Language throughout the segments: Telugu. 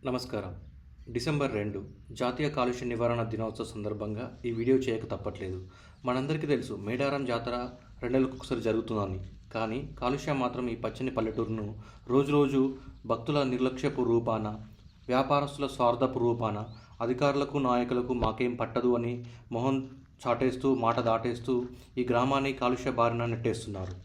నమస్కారం. డిసెంబర్ 2 జాతీయ కాలుష్య నివారణ దినోత్సవ సందర్భంగా ఈ వీడియో చేయక తప్పట్లేదు. మనందరికీ తెలుసు మేడారం జాతర 2 నెలలకొకసారి జరుగుతుందని. కానీ కాలుష్యం మాత్రం ఈ పచ్చని పల్లెటూరును రోజురోజు భక్తుల నిర్లక్ష్యపు రూపాన, వ్యాపారస్తుల స్వార్థపు రూపాన, అధికారులకు నాయకులకు మాకేం పట్టదు అని మొహం చాటేస్తూ మాట దాటేస్తూ ఈ గ్రామాన్ని కాలుష్య బారిన నెట్టేస్తున్నారు.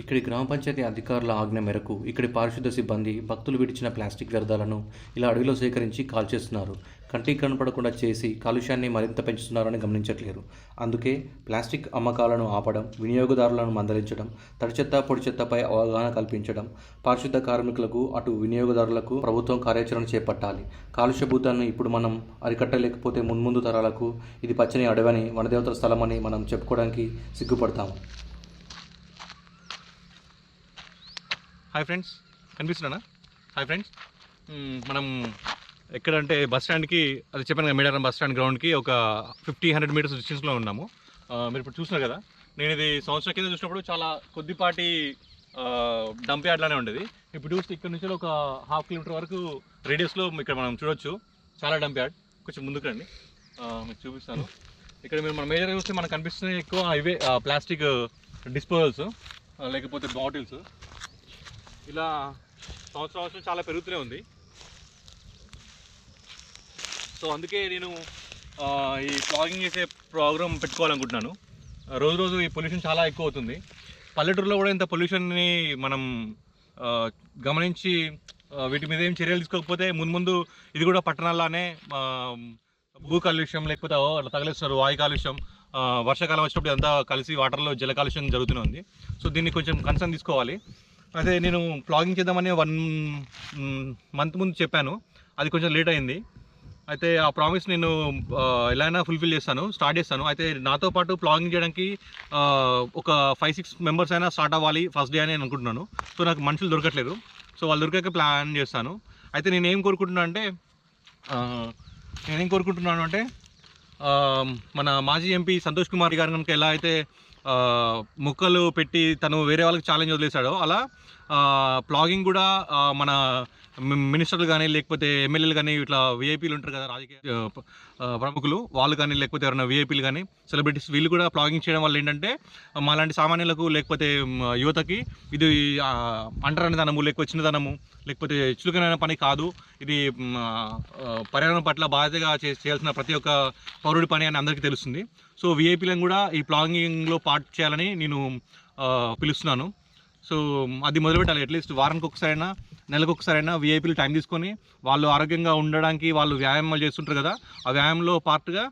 ఇక్కడి గ్రామ పంచాయతీ అధికారుల ఆజ్ఞ మేరకు ఇక్కడి పారిశుద్ధ సిబ్బంది భక్తులు విడిచిన ప్లాస్టిక్ వ్యర్థాలను ఇలా అడవిలో సేకరించి కాల్చేస్తున్నారు. కంటికి కనపడకుండా చేసి కాలుష్యాన్ని మరింత పెంచుతున్నారని గమనించట్లేరు. అందుకే ప్లాస్టిక్ అమ్మకాలను ఆపడం, వినియోగదారులను మందలించడం, తడి చెత్త పొడి చెత్తపై అవగాహన కల్పించడం, పారిశుద్ధ కార్మికులకు అటు వినియోగదారులకు ప్రభుత్వం కార్యాచరణ చేపట్టాలి. కాలుష్య భూతాన్ని ఇప్పుడు మనం అరికట్టలేకపోతే మున్ముందు తరాలకు ఇది పచ్చని అడవని, వనదేవతల స్థలమని మనం చెప్పుకోవడానికి సిగ్గుపడతాము. హాయ్ ఫ్రెండ్స్, కనిపిస్తున్నానా? హాయ్ ఫ్రెండ్స్, మనం ఎక్కడంటే బస్ స్టాండ్కి, అది చెప్పాను కదా, మేడారం బస్ స్టాండ్ గ్రౌండ్కి ఒక 50-100 మీటర్స్ డిస్టెన్స్లో ఉన్నాము. మీరు ఇప్పుడు చూస్తున్నారు కదా, నేను ఇది సంవత్సరం కింద చూసినప్పుడు చాలా కొద్దిపాటి డంప్ యార్డ్లానే ఉండేది. ఇప్పుడు చూస్తే ఇక్కడ నుంచి ఒక 1/2 కిలోమీటర్ వరకు రేడియస్లో ఇక్కడ మనం చూడొచ్చు చాలా డంప్ యార్డ్. కొంచెం ముందుకు రండి, మీకు చూపిస్తాను. ఇక్కడ మీరు మన మేజర్గా చూస్తే మనకు కనిపిస్తున్నాయి ఎక్కువ ఇవే ప్లాస్టిక్ డిస్పోజల్స్, లేకపోతే బాటిల్స్. ఇలా సంవత్సరం చాలా పెరుగుతూనే ఉంది. సో అందుకే నేను ఈ ప్లాగింగ్ చేసే ప్రోగ్రామ్ పెట్టుకోవాలనుకుంటున్నాను. రోజు ఈ పొల్యూషన్ చాలా ఎక్కువ అవుతుంది. పల్లెటూరులో కూడా ఇంత పొల్యూషన్ని మనం గమనించి వీటి మీద ఏం చర్యలు తీసుకోకపోతే ముందు ఇది కూడా పట్టణాల్లానే భూ కాలుష్యం, లేకపోతే అట్లా తగిలేస్తున్నారు, వాయు కాలుష్యం, వర్షాకాలం వచ్చినప్పుడు అంతా కలిసి వాటర్లో జల కాలుష్యం జరుగుతూనే ఉంది. సో దీన్ని కొంచెం కన్సర్న్ తీసుకోవాలి. అయితే నేను ప్లాగింగ్ చేద్దామని 1 మంత్ ముందు చెప్పాను, అది కొంచెం లేట్ అయింది. అయితే ఆ ప్రామిస్ నేను ఎలా అయినా ఫుల్ఫిల్ చేస్తాను, స్టార్ట్ చేస్తాను. అయితే నాతో పాటు ప్లాగింగ్ చేయడానికి ఒక 5-6 మెంబర్స్ అయినా స్టార్ట్ అవ్వాలి ఫస్ట్ డే అని నేను అనుకుంటున్నాను. సో నాకు మనుషులు దొరకట్లేదు. సో వాళ్ళు దొరికాక ప్లాన్ చేస్తాను. అయితే నేనేం కోరుకుంటున్నాను అంటే మన మాజీ ఎంపీ సంతోష్ కుమార్ గారు కనుక ఎలా అయితే మొక్కలు పెట్టి తను వేరే వాళ్ళకి ఛాలెంజ్ వదిలేశాడో, అలా ప్లాగింగ్ కూడా మన మినిస్టర్లు కానీ, లేకపోతే ఎమ్మెల్యేలు కానీ, ఇట్లా విఐపీలు ఉంటారు కదా, రాజకీయ ప్రముఖులు, వాళ్ళు కానీ, లేకపోతే ఎవరైనా విఐపీలు కానీ, సెలబ్రిటీస్, వీళ్ళు కూడా ప్లాగింగ్ చేయడం వల్ల ఏంటంటే మాలాంటి సామాన్యులకు, లేకపోతే యువతకి ఇది అంటరానితనము, లేకపోతే చిన్నతనము, లేకపోతే చులకనైన పని కాదు. ఇది పర్యావరణం పట్ల బాధ్యతగా చేయాల్సిన ప్రతి ఒక్క పౌరుడి పని అని అందరికీ తెలుస్తుంది. సో విఐపీలను కూడా ఈ ప్లాగింగ్లో పార్ట్ చేయాలని నేను పిలుస్తున్నాను. సో అది మొదలుపెట్టాలి. అట్లీస్ట్ వారానికి ఒకసారైనా, నెలకు ఒకసారైనా విఐపీలు టైం తీసుకొని వాళ్ళు ఆరోగ్యంగా ఉండడానికి వాళ్ళు వ్యాయామాలు చేస్తుంటారు కదా, ఆ వ్యాయామంలో పార్ట్గా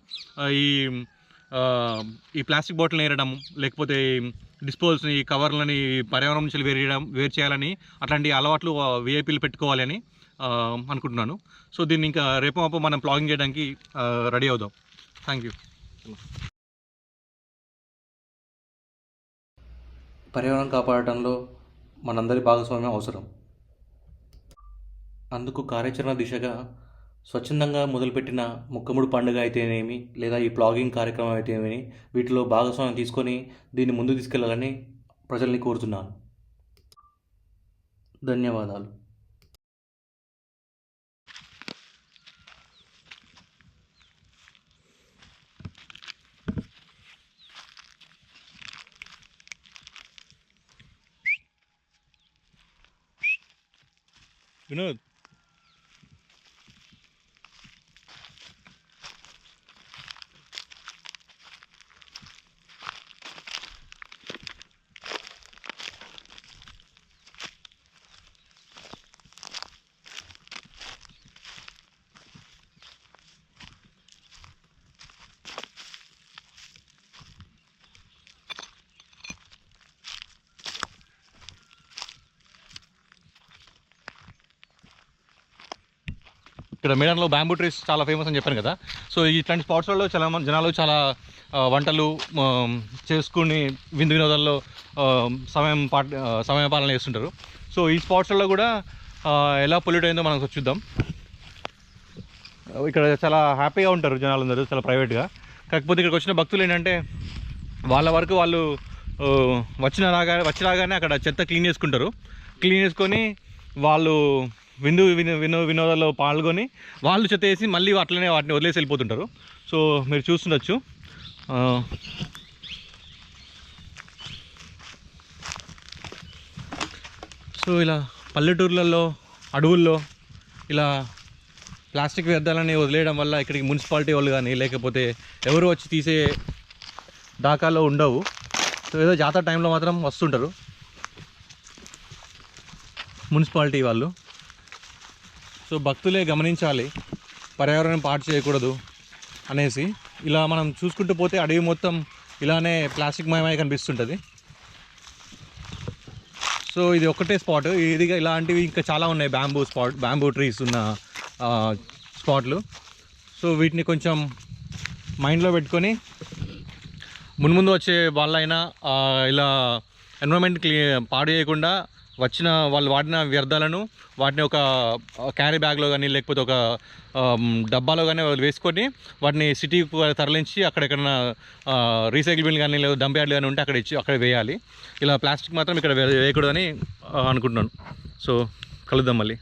ఈ ప్లాస్టిక్ బాటిల్ నేరడం, లేకపోతే డిస్పోజల్స్ని, ఈ కవర్లని పర్యావరణం నుంచి వేరు చేయాలని, అట్లాంటి అలవాట్లు విఐపీలు పెట్టుకోవాలి అని అనుకుంటున్నాను. సో దీన్ని ఇంకా రేపు మనం ప్లాగింగ్ చేయడానికి రెడీ అవుదాం. Thank you. పర్యావరణం కాపాడటంలో మనందరి భాగస్వామ్యం అవసరం. అందుకు కార్యాచరణ దిశగా స్వచ్ఛందంగా మొదలుపెట్టిన ముక్కముడు పండుగ అయితేనేమి, లేదా ఈ ప్లాగింగ్ కార్యక్రమం అయితేనేమి, వీటిలో భాగస్వామ్యం తీసుకొని దీన్ని ముందుకు తీసుకెళ్లాలని ప్రజల్ని కోరుతున్నాను. ధన్యవాదాలు. వినోద్, ఇక్కడ మేడారంలో బ్యాంబూ ట్రీస్ చాలా ఫేమస్ అని చెప్పాను కదా. సో ఇట్లాంటి స్పాట్స్లలో చాలా జనాలు చాలా వంటలు చేసుకుని విందు వినోదాల్లో సమయపాలన చేస్తుంటారు. సో ఈ స్పాట్స్లలో కూడా ఎలా పొల్యూట్ అయిందో మనం చూద్దాం. ఇక్కడ చాలా హ్యాపీగా ఉంటారు జనాలందరూ, చాలా ప్రైవేట్గా. కాకపోతే ఇక్కడికి వచ్చిన భక్తులు ఏంటంటే వాళ్ళ వరకు వాళ్ళు వచ్చి రాగానే అక్కడ చెత్త క్లీన్ చేసుకుంటారు. క్లీన్ చేసుకొని వాళ్ళు వినోదాల్లో పాల్గొని వాళ్ళు చెత్త వేసి మళ్ళీ అట్లనే వాటిని వదిలేసి వెళ్ళిపోతుంటారు. సో మీరు చూస్తుండొచ్చు. సో ఇలా పల్లెటూర్లలో అడవుల్లో ఇలా ప్లాస్టిక్ వ్యర్థాలని వదిలేయడం వల్ల ఇక్కడికి మున్సిపాలిటీ వాళ్ళు కానీ లేకపోతే ఎవరు వచ్చి తీసే దాకాలో ఉండవు. సో ఏదో జాతర టైంలో మాత్రం వస్తుంటారు మున్సిపాలిటీ వాళ్ళు. సో భక్తులే గమనించాలి పర్యావరణం పాడు చేయకూడదు అనేసి. ఇలా మనం చూసుకుంటూ పోతే అడవి మొత్తం ఇలానే ప్లాస్టిక్ మయమై కనిపిస్తుంటుంది. సో ఇది ఒక్కటే స్పాట్, ఇది ఇలాంటివి ఇంకా చాలా ఉన్నాయి బ్యాంబూ ట్రీస్ ఉన్న స్పాట్లు. సో వీటిని కొంచెం మైండ్లో పెట్టుకొని ముందు వచ్చే వాళ్ళైనా ఇలా ఎన్విరాన్మెంట్ పాడు చేయకుండా వాళ్ళు వాడిన వ్యర్థాలను వాటిని ఒక క్యారీ బ్యాగ్లో కానీ లేకపోతే ఒక డబ్బాలో కానీ వేసుకొని వాటిని సిటీకి తరలించి అక్కడెక్కడైనా రీసైకిల్ బిన్ కానీ లేదా డంప్ యార్డ్లు కానీ ఉంటే అక్కడ వేయాలి. ఇలా ప్లాస్టిక్ మాత్రం ఇక్కడ వేయకూడదని అనుకుంటున్నాను. సో కలుద్దాం మళ్ళీ.